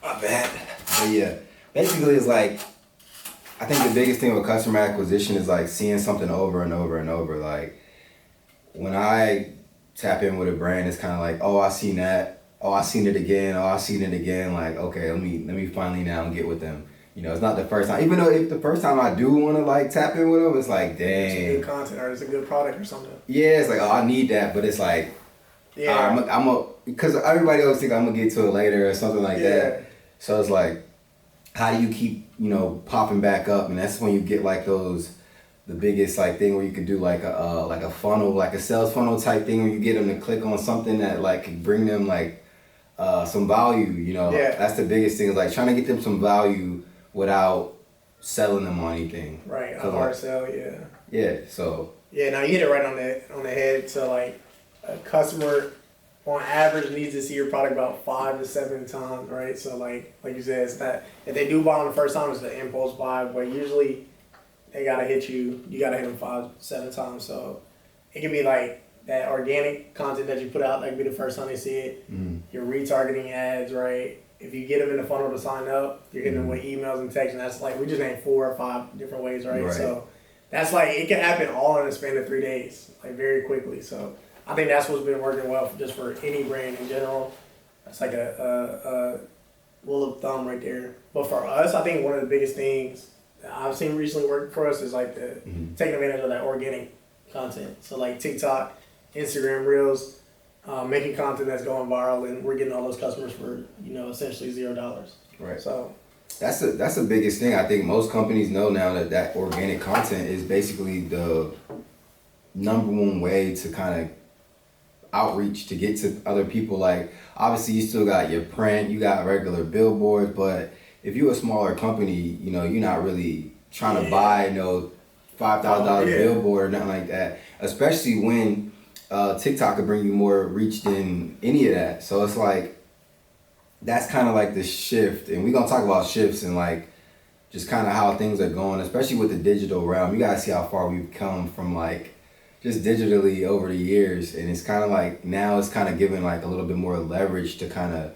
My bad. But yeah, basically it's like, I think the biggest thing with customer acquisition is like seeing something over and over and over. Like when I tap in with a brand, it's kind of like, oh, I seen that. Oh, I seen it again. Oh, I seen it again. Like, okay, let me finally now get with them. You know, it's not the first time. Even though if the first time I do want to like tap in with them, it's like, It's some good dang. content or it's a good product or something. Yeah, it's like, oh, I need that. But it's like, Yeah. because everybody always think I'm gonna get to it later or something like Yeah. that. So it's like, how do you keep, popping back up? And that's when you get like the biggest like thing where you could do like a funnel, like a sales funnel type thing where you get them to click on something that like could bring them like some value. Yeah. That's the biggest thing, is like trying to get them some value without selling them on anything. Right. A 'Cause, hard like, sell. Yeah. yeah. So Yeah. Now you hit it right on the head. So like a customer on average needs to see your product about 5 to 7 times, right? So like you said, it's not, if they do buy on the first time, it's the impulse buy, but usually they gotta hit you. You gotta hit them 5, 7 times. So it can be like that organic content that you put out, like be the first time they see it. Your retargeting ads, right? If you get them in the funnel to sign up, you're hitting them with emails and texts, and that's like we just named 4 or 5 different ways, right? So that's like it can happen all in a span of 3 days, like very quickly. So I think that's what's been working well just for any brand in general. That's like a rule of thumb right there. But for us, I think one of the biggest things that I've seen recently work for us is like taking advantage of that organic content. So like TikTok, Instagram Reels, making content that's going viral, and we're getting all those customers for essentially $0. right. So That's the biggest thing. I think most companies know now that organic content is basically the number one way to kind of outreach to get to other people. Like obviously you still got your print, you got regular billboards, but if you're a smaller company, you're not really trying to buy no $5,000 billboard or nothing like that. Especially when TikTok could bring you more reach than any of that. So it's like that's kind of like the shift, and we're gonna talk about shifts and like just kind of how things are going, especially with the digital realm. You gotta see how far we've come from like just digitally over the years, and it's kind of like now it's kind of giving like a little bit more leverage to kind of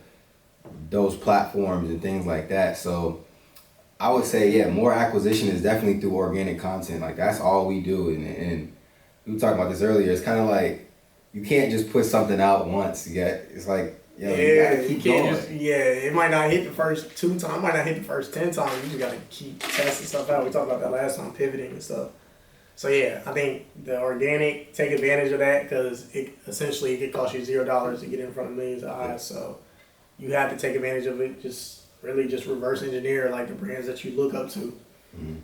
those platforms and things like that. So I would say, yeah, more acquisition is definitely through organic content. Like that's all we do, and we were talking about this earlier. It's kind of like you can't just put something out once. Yet it's like, you gotta keep going. It might not hit the first 2 times, might not hit the first 10 times. You just gotta keep testing stuff out. We talked about that last time, pivoting and stuff. So yeah, I think the organic, take advantage of that because it could cost you $0 to get in front of millions of eyes. So you have to take advantage of it. Just really just reverse engineer like the brands that you look up to,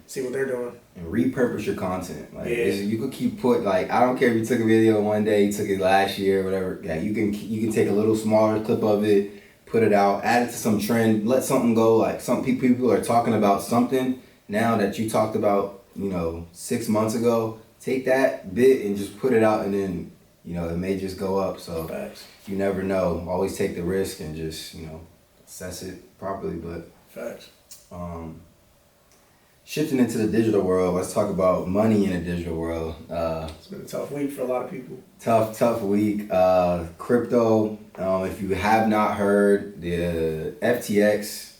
see what they're doing, and repurpose your content. Like you could keep like, I don't care if you took a video one day, you took it last year, whatever. Yeah, you can take a little smaller clip of it, put it out, add it to some trend, let something go. Like some people are talking about something now that you talked about 6 months ago. Take that bit and just put it out, and then it may just go up. So Facts. You never know. Always take the risk and just assess it properly. But Facts. Shifting into the digital world, let's talk about money in the digital world. It's been a tough week for a lot of people. Tough week. Crypto. If you have not heard, the FTX,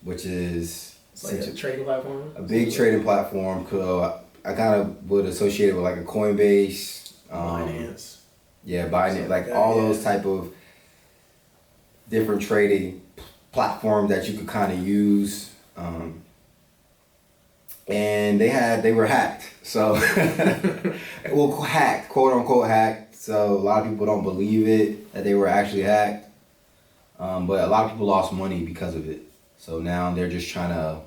which is It's like a trading platform. a big trading platform. I kind of would associate it with like a Coinbase, Binance. Yeah, Binance, like all those type of different trading platforms that you could kind of use. And they were hacked. So, well, hacked, quote unquote hacked. So a lot of people don't believe it that they were actually hacked. But a lot of people lost money because of it. So now they're just trying to,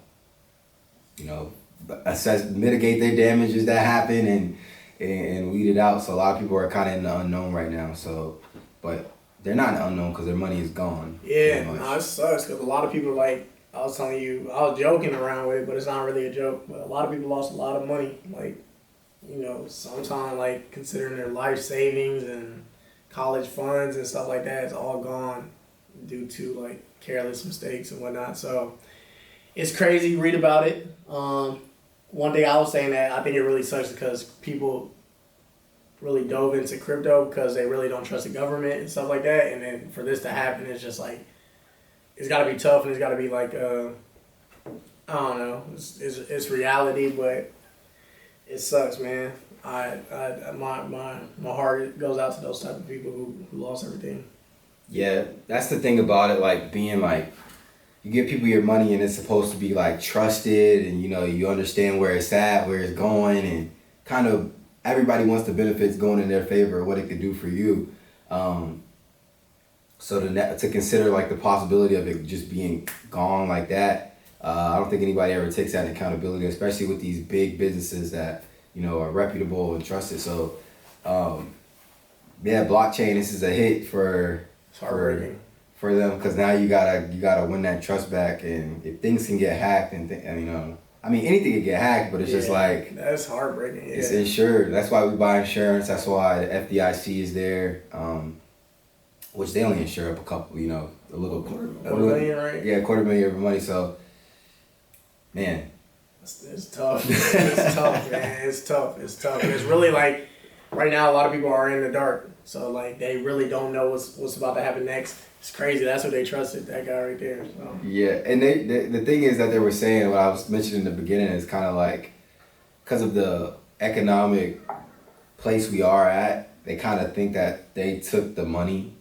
mitigate their damages that happen and weed it out. So a lot of people are kind of in the unknown right now. So, but they're not in the unknown because their money is gone. Yeah, no, it sucks because a lot of people, like I was telling you, I was joking around with it, but it's not really a joke. But a lot of people lost a lot of money. Like, sometimes like considering their life savings and college funds and stuff like that, it's all gone due to like careless mistakes and whatnot. So it's crazy. Read about it. One thing I was saying that I think it really sucks because people really dove into crypto because they really don't trust the government and stuff like that. And then for this to happen, it's just like it's got to be tough and it's got to be like I don't know, it's reality, but it sucks, man. My heart goes out to those type of people who lost everything. Yeah, that's the thing about it, like being like, you give people your money and it's supposed to be like trusted and you understand where it's at, where it's going, and kind of everybody wants the benefits going in their favor, what it could do for you. So to consider like the possibility of it just being gone like that, I don't think anybody ever takes that accountability, especially with these big businesses that are reputable and trusted. So yeah, blockchain, this is a hit for It's heartbreaking. For them, because now you gotta win that trust back, and if things can get hacked and anything can get hacked, but it's just like that's heartbreaking. Yeah. It's insured. That's why we buy insurance. That's why the FDIC is there, which they only insure up a couple, a little quarter million, right? Yeah, $250,000 of money. So, man, it's tough. It's tough, man. It's tough. It's tough. And it's really like right now, a lot of people are in the dark. So like they really don't know what's about to happen next. It's crazy. That's what they trusted, that guy right there. So. Yeah, and the thing is that they were saying, what I was mentioning in the beginning, is kind of like because of the economic place we are at, they kind of think that they took the money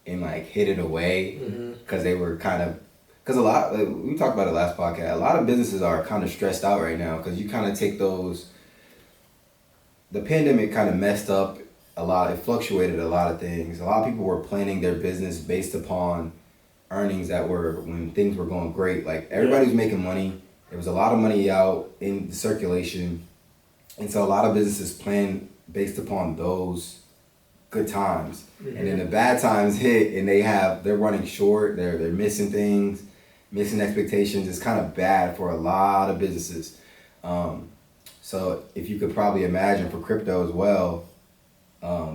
and like hid it away because they were because a lot, like, we talked about it last podcast, a lot of businesses are kind of stressed out right now because you kind of take the pandemic kind of messed up it fluctuated a lot of things. A lot of people were planning their business based upon earnings that were when things were going great. Like everybody was making money. There was a lot of money out in the circulation. And so a lot of businesses plan based upon those good times. And then the bad times hit and they're running short, they're missing things, missing expectations. It's kind of bad for a lot of businesses. So if you could probably imagine for crypto as well,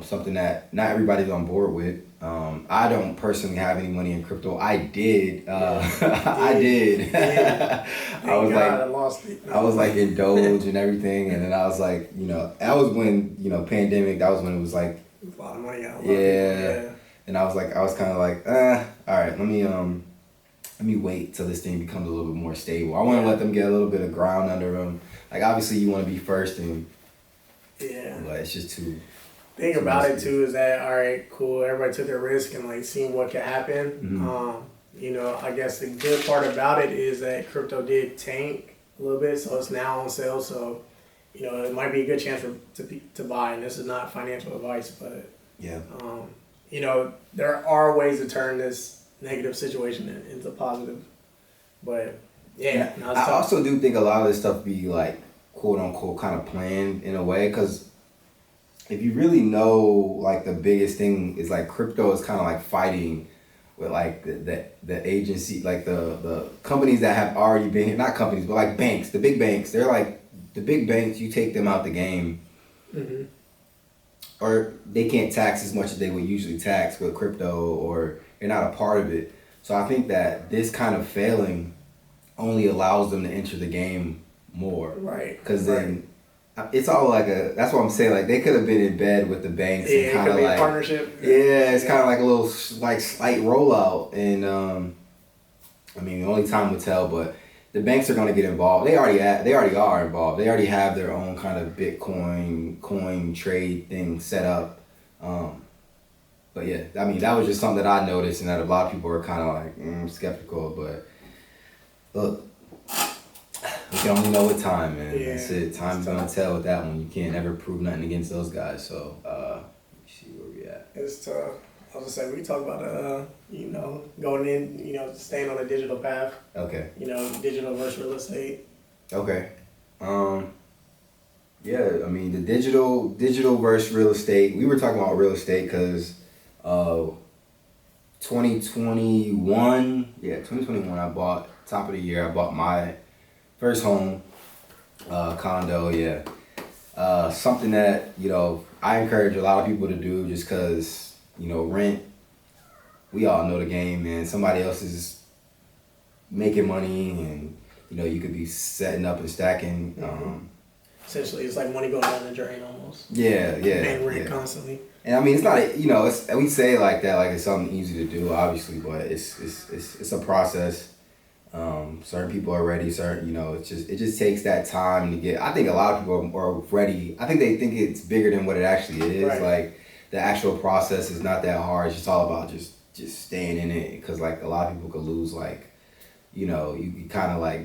something that not everybody's on board with. I don't personally have any money in crypto. I did. I did. I was like in Doge and everything, and then I was like, that was when pandemic. That was when it was like a lot of money out. Yeah. And I was kind of like, all right, let me wait till this thing becomes a little bit more stable. I want to let them get a little bit of ground under them. Like obviously you want to be first, but it's just too. Thing about it too is that all right, cool. Everybody took their risk and like seeing what could happen. I guess the good part about it is that crypto did tank a little bit, so it's now on sale. So, it might be a good chance to buy. And this is not financial advice, but yeah, there are ways to turn this negative situation into positive. But yeah, I also do think a lot of this stuff be like quote unquote kind of planned in a way, because if you really know, like the biggest thing is like crypto is kind of like fighting with like the agency, like the companies that have already been here, not companies, but like banks, the big banks. They're like the big banks. You take them out the game, or they can't tax as much as they would usually tax with crypto, or you're not a part of it. So I think that this kind of failing only allows them to enter the game more, right? Because then. It's all like that's what I'm saying, like they could have been in bed with the banks and kind of like a partnership. Yeah, it's kind of like a little like slight rollout, and only time will tell, but the banks are going to get involved. They already are involved. They already have their own kind of Bitcoin coin trade thing set up. But yeah, that was just something that I noticed, and that a lot of people are kind of like skeptical, but look. We can only know with time, man. Yeah, that's it. Time's gonna tell with that one. You can't ever prove nothing against those guys. So, let's see where we at. It's tough. I was gonna say we talk about going in, staying on a digital path. Okay. Digital versus real estate. Okay. Yeah, the digital versus real estate. We were talking about real estate because 2021, I bought top of the year. I bought my first home, condo, yeah. Something that, I encourage a lot of people to do just because, rent, we all know the game, man. Somebody else is making money and, you could be setting up and stacking. Essentially, it's like money going down the drain almost. Yeah. Paying rent constantly. And I mean, it's not, you know, it's, we say it like that, like it's something easy to do, obviously, but it's a process. Certain people are ready. Certain, you know, it just takes that time to get. I think a lot of people are ready. I think they think it's bigger than what it actually is. Right. Like the actual process is not that hard. It's just all about just staying in it. Because like a lot of people could lose, like, you know, you kind of like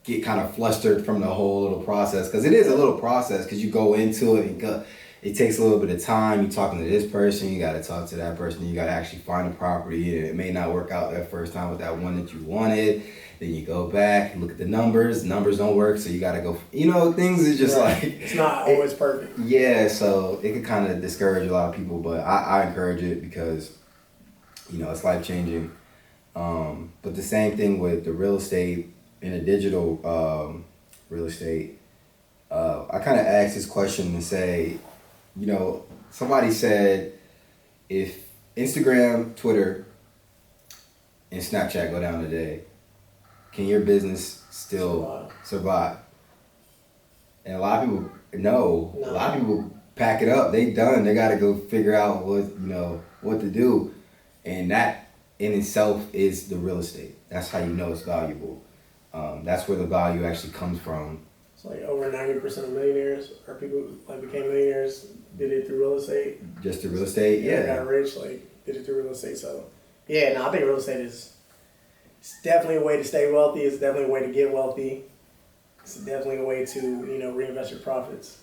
get kind of flustered from the whole little process. Because it is a little process. Because you go into it and go. It takes a little bit of time. You're talking to this person, you got to talk to that person, you got to actually find a property, and it may not work out that first time with that one that you wanted. Then you go back, look at the numbers don't work, so you got to go, you know, things is just right. like... It's not always perfect. Yeah, so it can kind of discourage a lot of people, but I encourage it because, you know, it's life-changing. But the same thing with the real estate and the digital real estate. I kind of asked this question to say, you know, somebody said if Instagram, Twitter, and Snapchat go down today, can your business still survive? And a lot of people no. A lot of people pack it up. They done. They got to go figure out what to do, and that in itself is the real estate. That's how you know it's valuable. That's where the value actually comes from. It's like over 90% of millionaires or people who like became millionaires did it through real estate. Just through real estate, yeah. Got rich, like did it through real estate. So yeah, no, I think real estate is it's definitely a way to stay wealthy. It's definitely a way to get wealthy. It's definitely a way to, you know, reinvest your profits.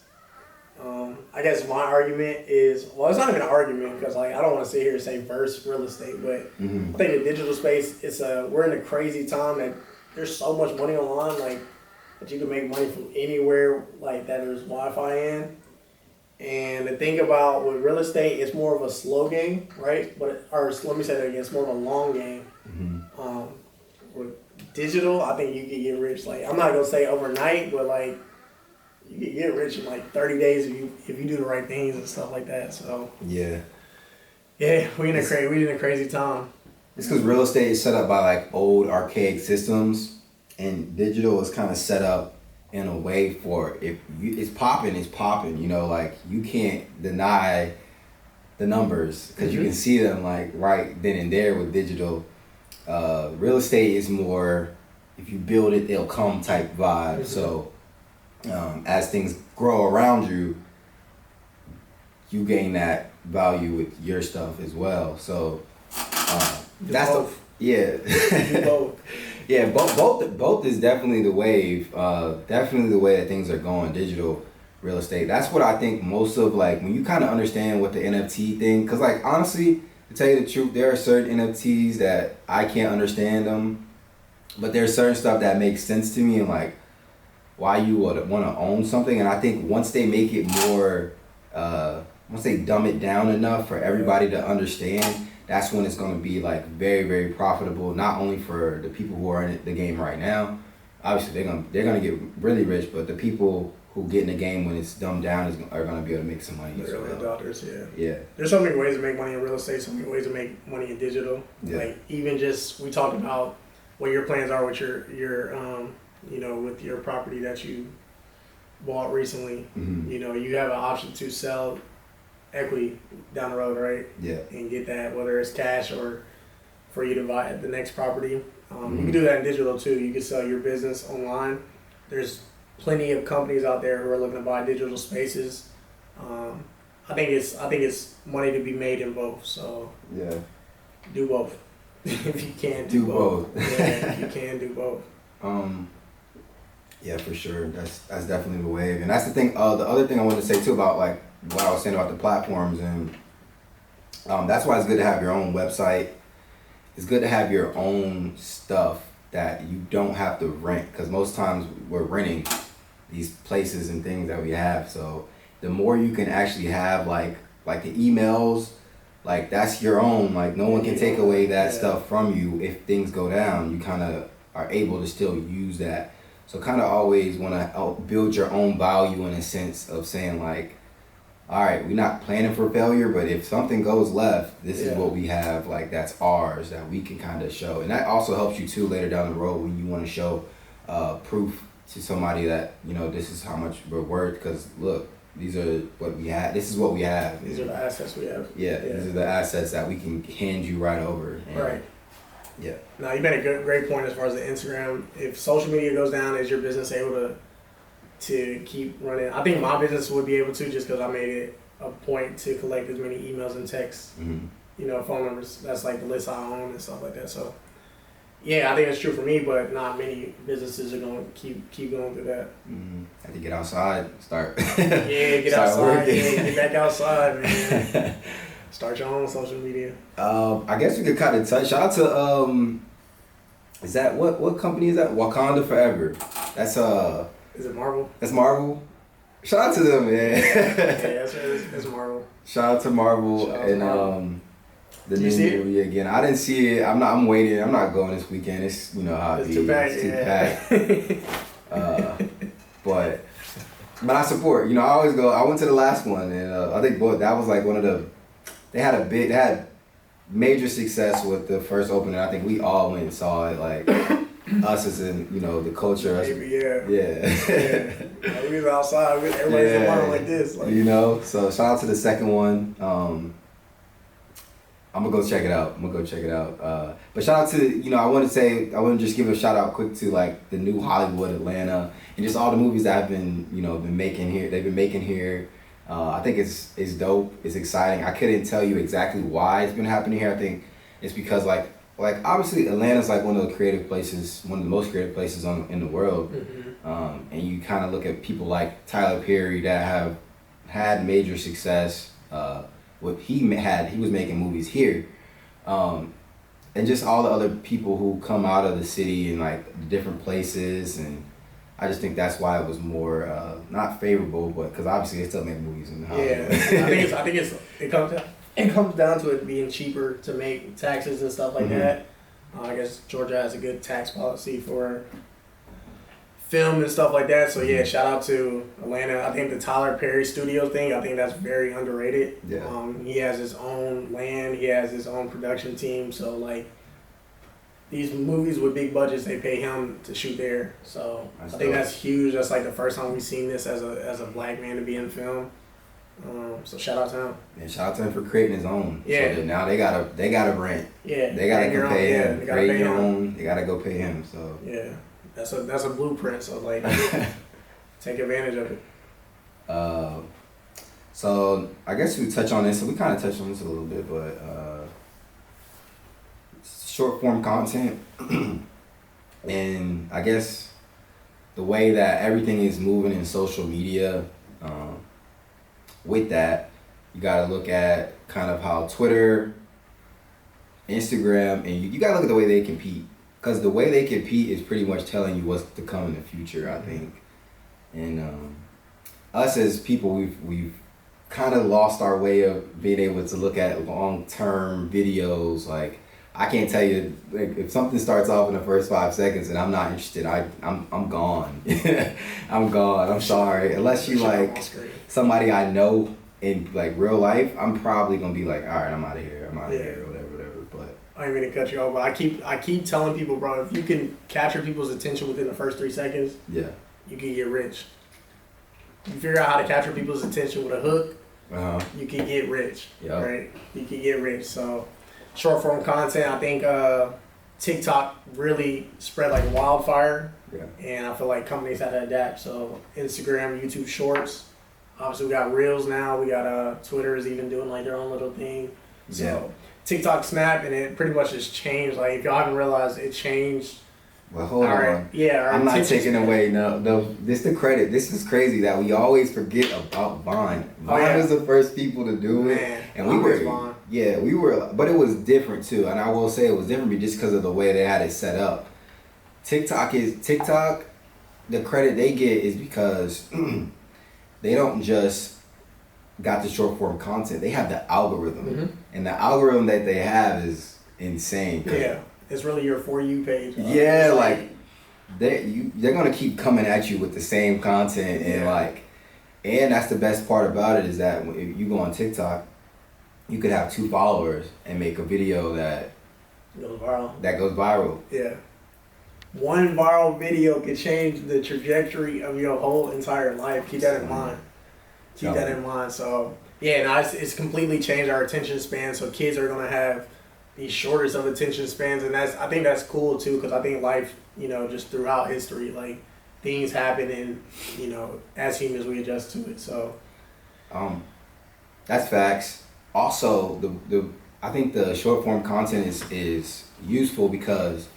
I guess my argument is, well, it's not even an argument because like I don't want to sit here and say verse real estate, but I think the digital space, we're in a crazy time that there's so much money online, like that you can make money from anywhere, like that there's Wi-Fi in. And the thing about with real estate, it's more of a slow game, right? Or let me say that again, it's more of a long game. With digital, I think you can get rich. Like I'm not gonna say overnight, but like you can get rich in like 30 days if you do the right things and stuff like that. So yeah, we in a crazy time. It's because real estate is set up by like old archaic systems, and digital is kind of set up in a way for it's popping. You know, like you can't deny the numbers because you can see them like right then and there with digital. Real estate is more if you build it, they'll come type vibe. So as things grow around you, you gain that value with your stuff as well. So that's both. Yeah, both is definitely the wave. Definitely the way that things are going. Digital real estate. That's what I think most of like when you kind of understand what the NFT thing. Because like honestly, to tell you the truth, there are certain NFTs that I can't understand them, but there's certain stuff that makes sense to me and like why you would want to own something. And I think once they make it more, once they dumb it down enough for everybody to understand, that's when it's going to be like very, very profitable. Not only for the people who are in the game right now, obviously they're gonna get really rich, but the people who get in the game when it's dumbed down are gonna be able to make some money. The early adopters, yeah. There's so many ways to make money in real estate. So many ways to make money in digital. Yeah. Like even just we talked about what your plans are with your you know, with your property that you bought recently. You know, you have an option to sell equity down the road, right? Yeah. And get that, whether it's cash or for you to buy the next property. You can do that in digital too. You can sell your business online. There's plenty of companies out there who are looking to buy digital spaces. I think it's money to be made in both. So yeah, do both if you can do both. Yeah, if you can do both. Yeah, for sure. That's definitely the wave, and that's the thing. The other thing I wanted to say too about like what I was saying about the platforms, and that's why it's good to have your own website. It's good to have your own stuff that you don't have to rent, because most times we're renting these places and things that we have. So the more you can actually have like the emails, like that's your own. Like no one can take away that stuff from you. If things go down, you kind of are able to still use that. So kind of always want to build your own value in a sense of saying like, all right, we're not planning for failure, but if something goes left, this is what we have, like that's ours that we can kind of show. And that also helps you too later down the road when you want to show proof to somebody that, you know, this is how much we're worth. Because look, these are what we have. This is what we have. These are the assets we have. Yeah, these are the assets that we can hand you right over. And, Right. Yeah. Now you made a great point as far as the Instagram. If social media goes down, is your business able to keep running? I think my business would be able to, just because I made it a point to collect as many emails and texts, phone numbers. That's like the list I own and stuff like that. So yeah, I think it's true for me, but not many businesses are going to keep going through that. Have to get outside, start. Get start outside. working. Get back outside, man. Start your own social media. I guess we could kind of touch. Shout out to is that what company is that? Wakanda Forever. That's Is it Marvel? That's Marvel. Shout out to them, man. Yeah, that's Marvel. Shout out to Marvel the Did new you see it? movie again. I didn't see it. I'm waiting. I'm not going this weekend. It's how it It's be. too bad. It's too packed. But I support. I always go. I went to the last one, and I think that was like one of the. They had major success with the first opening. I think we all went and saw it. Like us as in the culture. Maybe, yeah. Yeah. We was outside. Everybody's in line like this. Like. So shout out to the second one. I'm gonna go check it out. But shout out to I want to just give a shout out quick to like the new Hollywood, Atlanta, and just all the movies that have been been making here. They've been making here. I think it's dope. It's exciting. I couldn't tell you exactly why it's been happening here. I think it's because like obviously Atlanta's like one of the most creative places in the world. And you kind of look at people like Tyler Perry that have had major success. He was making movies here, and just all the other people who come out of the city and like the different places, and I just think that's why it was more not favorable, but because obviously they still make movies in Hollywood. Yeah, I think it comes down to it being cheaper to make taxes and stuff like that. I guess Georgia has a good tax policy for film and stuff like that. So yeah, shout out to Atlanta. I think the Tyler Perry studio thing, I think that's very underrated. Yeah. He has his own land. He has his own production team. So like these movies with big budgets, they pay him to shoot there. So I think that's huge. That's like the first time we've seen this as a black man to be in film. So shout out to him. Yeah, shout out to him for creating his own. Yeah. So now they gotta rent. Yeah. They gotta go pay him. They Create your own. They gotta go pay him. So yeah. That's a blueprint, so like take advantage of it. So I guess we touch on this. So we kind of touched on this a little bit, but short form content, and I guess the way that everything is moving in social media. With that, you got to look at kind of how Twitter, Instagram, and you got to look at the way they compete. Because the way they compete is pretty much telling you what's to come in the future, I think. And us as people, we've kind of lost our way of being able to look at long-term videos. Like, I can't tell you, like, if something starts off in the first 5 seconds and I'm not interested, I'm gone. I'm gone. I'm sorry. Unless you like somebody I know in like real life, I'm probably gonna be like, all right, I'm out of here. Or whatever. But I ain't mean to cut you off, but I keep telling people, bro, if you can capture people's attention within the first 3 seconds, you can get rich. You figure out how to capture people's attention with a hook, you can get rich. Right? You can get rich. So short form content, I think TikTok really spread like wildfire. And I feel like companies had to adapt. So Instagram, YouTube Shorts. Obviously we got Reels now. We got Twitter is even doing like their own little thing. So TikTok Snap, and it pretty much has changed. Like if y'all haven't realized, it changed. Well, hold on. Yeah, I'm not taking away. No. This the credit. This is crazy that we always forget about Vine. Vine was the first people to do it, and we were. Vine. Yeah, we were, but it was different too. And I will say it was different just because of the way they had it set up. TikTok. The credit they get is because they don't just got the short form content. They have the algorithm, and the algorithm that they have is insane. Yeah, it's really your For You page. Yeah, like they're gonna keep coming at you with the same content, and that's the best part about it is that if you go on TikTok, you could have 2 followers and make a video that goes viral. Yeah. One viral video could change the trajectory of your whole entire life. Keep that in mind. keep that in mind. So yeah, no, it's completely changed our attention span. So kids are gonna have these shortest of attention spans, and I think that's cool too, because I think life, just throughout history, like things happen, and as humans we adjust to it. So that's facts. Also, the I think the short form content is useful because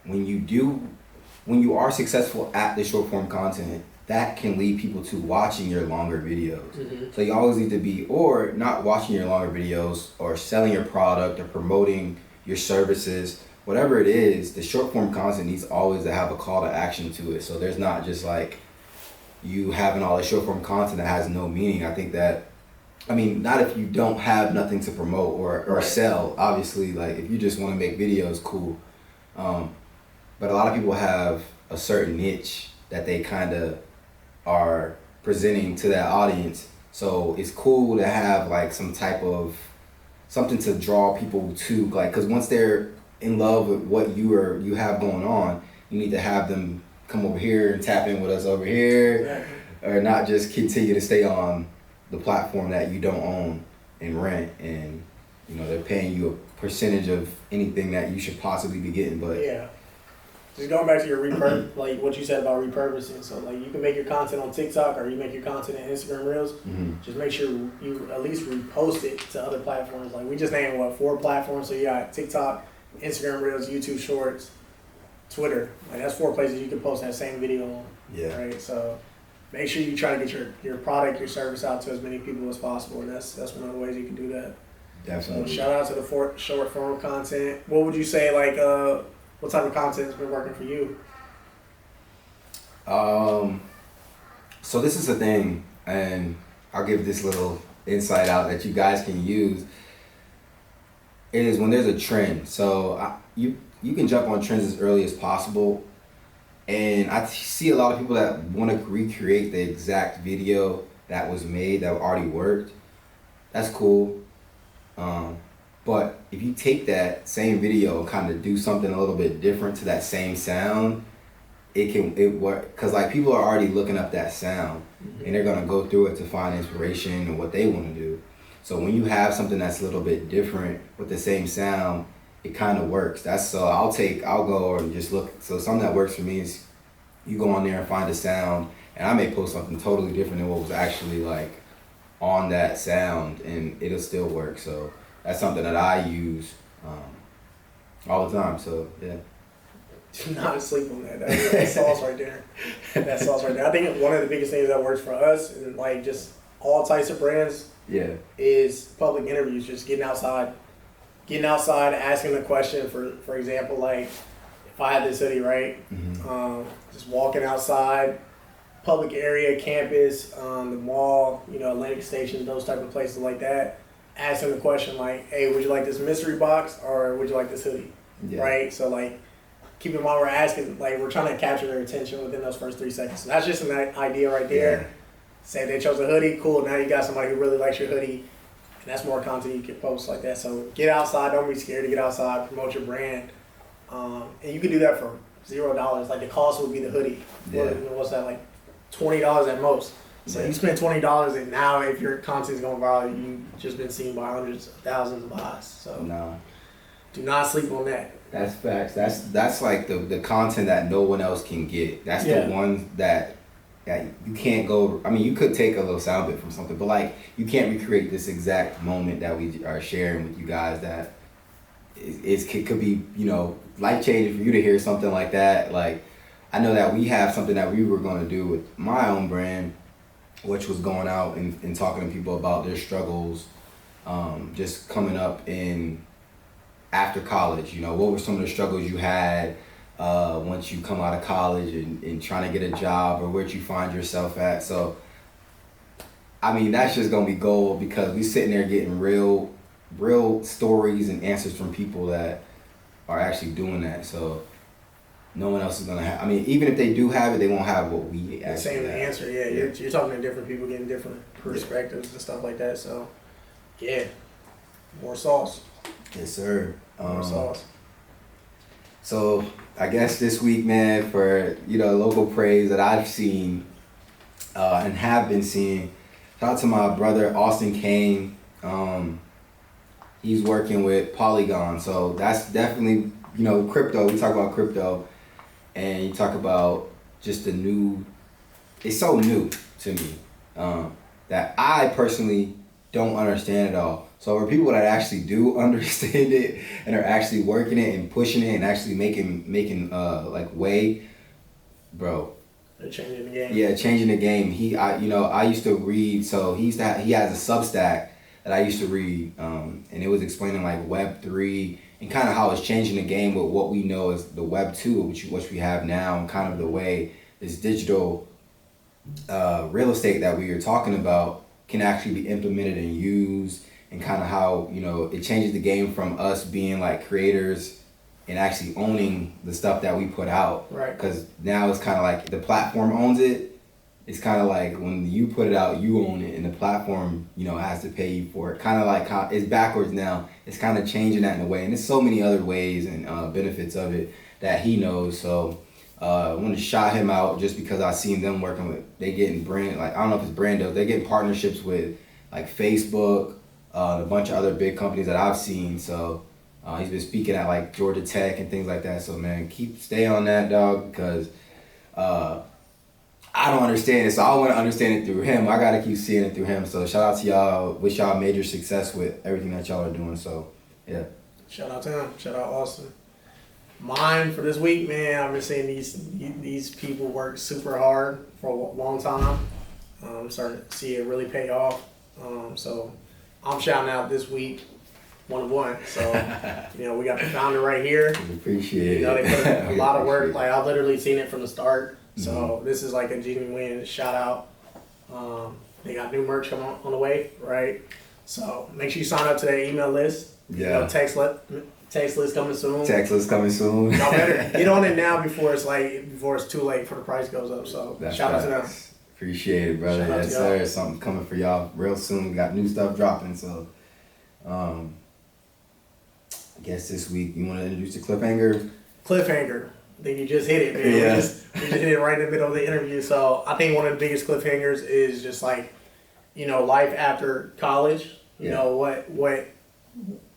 when you are successful at the short form content, that can lead people to watching your longer videos. Mm-hmm. So you always need to be, or not watching your longer videos, or selling your product, or promoting your services, whatever it is. The short form content needs always to have a call to action to it. So there's not just like you having all the short form content that has no meaning. I think that, not if you don't have nothing to promote or Right. sell. Obviously, like if you just want to make videos, cool. But a lot of people have a certain niche that they kind of are presenting to that audience. So it's cool to have like some type of something to draw people to, like, because once they're in love with what you have going on, you need to have them come over here and tap in with us over here, Exactly. or not just continue to stay on the platform that you don't own and rent, and they're paying you a percentage of anything that you should possibly be getting. But Yeah. Just going back to your like what you said about repurposing. So like you can make your content on TikTok, or you make your content in Instagram Reels. Just make sure you at least repost it to other platforms. Like we just named 4 platforms. So you got TikTok, Instagram Reels, YouTube Shorts, Twitter. Like that's 4 places you can post that same video on. yeah, Right. So make sure you try to get your product, your service out to as many people as possible. And that's one of the ways you can do that. So definitely. shout out to the short form content. What would you say, like, what type of content has been working for you? So this is a thing, and I'll give this little insight out that you guys can use. Is when there's a trend. So you can jump on trends as early as possible, and I see a lot of people that want to recreate the exact video that was made that already worked. That's cool. But if you take that same video and kind of do something a little bit different to that same sound, it work, because like people are already looking up that sound, and they're gonna go through it to find inspiration and what they want to do. So when you have something that's a little bit different with the same sound, it kind of works. I'll go and just look. So something that works for me is you go on there and find a sound, and I may post something totally different than what was actually like on that sound, and it'll still work. So that's something that I use all the time. So yeah. Do not sleep on that. That sauce right there. That sauce right there. I think one of the biggest things that works for us, and like just all types of brands, Yeah. is public interviews. Just getting outside, asking a question. For example, like if I had this hoodie, right? Just walking outside, public area, campus, the mall, Atlantic Station, those type of places like that. Asking the question like, "Hey, would you like this mystery box, or would you like this hoodie?" Yeah. Right? So like, keep in mind we're asking, like we're trying to capture their attention within those first 3 seconds. So that's just an idea right there. Yeah. Say they chose a hoodie, cool. Now you got somebody who really likes your hoodie, and that's more content you can post like that. So get outside. Don't be scared to get outside. Promote your brand, and you can do that for $0. Like the cost would be the hoodie. Yeah. What's that, like $20 at most? So Yeah. you spend $20, and now if your content's going viral, you've just been seen by hundreds of thousands of eyes. So No. do not sleep on that. That's facts. That's like the content that no one else can get. That's Yeah. the one that you can't go. You could take a little sound bit from something, but like you can't recreate this exact moment that we are sharing with you guys. That it could be life changing for you to hear something like that. Like I know that we have something that we were going to do with my own brand, which was going out and talking to people about their struggles, just coming up in after college. What were some of the struggles you had once you come out of college and trying to get a job, or where'd you find yourself at? So that's just gonna be gold, because we sitting there getting real stories and answers from people that are actually doing that. So no one else is gonna have. Even if they do have it, they won't have what we actually Same have. answer, yeah. You're talking to different people, getting different perspectives and stuff like that. So, yeah, more sauce. Yes, sir. More sauce. So I guess this week, man, for local praise that I've seen, and have been seeing. Shout out to my brother Austin Kane. He's working with Polygon, so that's definitely, crypto. We talk about crypto, and you talk about just the new. It's so new to me that I personally don't understand it all. So for people that actually do understand it and are actually working it and pushing it and actually making like way, bro. They're changing the game. Yeah, changing the game. I used to read. So he has a Substack that I used to read, and it was explaining like Web3 and kind of how it's changing the game with what we know as the Web2, which we have now, and kind of the way this digital real estate that we are talking about can actually be implemented and used, and kind of how it changes the game from us being like creators and actually owning the stuff that we put out. Right. Because now it's kind of like the platform owns it. It's kind of like when you put it out, you own it, and the platform, has to pay you for it. Kind of like how it's backwards now. It's kind of changing that in a way, and there's so many other ways and benefits of it that he knows. So I want to shout him out just because I seen them working with. They getting brand, like, I don't know if it's brand deals. They getting partnerships with like Facebook, a bunch of other big companies that I've seen. So he's been speaking at like Georgia Tech and things like that. So man, stay on that, dog, because I don't understand it. So I want to understand it through him. I got to keep seeing it through him. So shout out to y'all. Wish y'all major success with everything that y'all are doing. So yeah. Shout out to him. Shout out Austin. Mine for this week, man, I've been seeing these people work super hard for a long time. I'm starting to see it really pay off. So I'm shouting out this week, 1-1. So, we got the founder right here. Appreciate it. They put a lot of work. Like, I've literally seen it from the start. So this is like a genuine shout out. They got new merch coming on the way, right? So make sure you sign up to their email list. Yeah. Text list coming soon. Text list coming soon. Y'all better get on it now before it's too late for the price goes up. So shout out to them. Appreciate it, brother. Yes, sir. Something coming for y'all real soon. We got new stuff dropping. So I guess this week you want to introduce the cliffhanger? Cliffhanger. I think you just hit it, man. Yeah. We just hit it right in the middle of the interview. So I think one of the biggest cliffhangers is just like, life after college. You know, what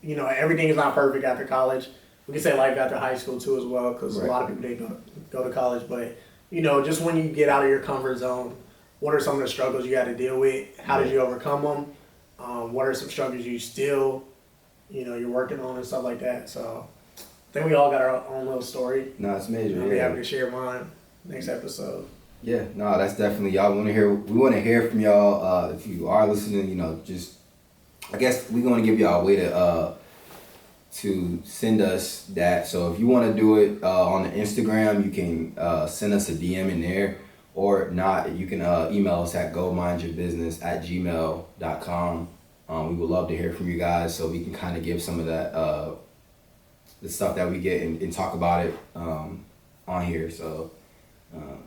everything is not perfect after college. We can say life after high school too as well, because a lot of people didn't go to college. But, just when you get out of your comfort zone, what are some of the struggles you got to deal with? How did you overcome them? What are some struggles you still, you're working on and stuff like that? So I think we all got our own little story. No, it's major. I'll be happy to share mine next episode. Yeah, no, that's definitely, we want to hear from y'all. If you are listening, I guess we're going to give y'all a way to send us that. So if you want to do it on the Instagram, you can send us a DM in there, or not, you can email us at gomindyourbusiness@gmail.com. We would love to hear from you guys, so we can kind of give some of that the stuff that we get and talk about it on here. So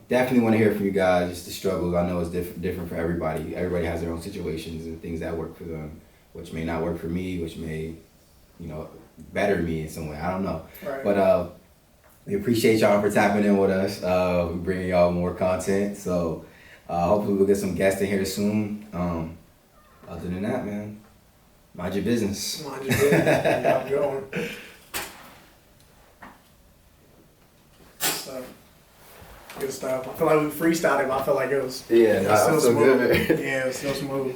definitely want to hear from you guys, just the struggles. I know it's different for everybody. Everybody has their own situations and things that work for them, which may not work for me, which may, better me in some way. I don't know. Right. But we appreciate y'all for tapping in with us. We're bringing y'all more content. So hopefully we'll get some guests in here soon. Other than that, man, mind your business. Mind your business. Y'all going. Good stuff. I feel like we freestyled it, but I feel like it was Yeah, still so smooth. good. Yeah, it was still smooth.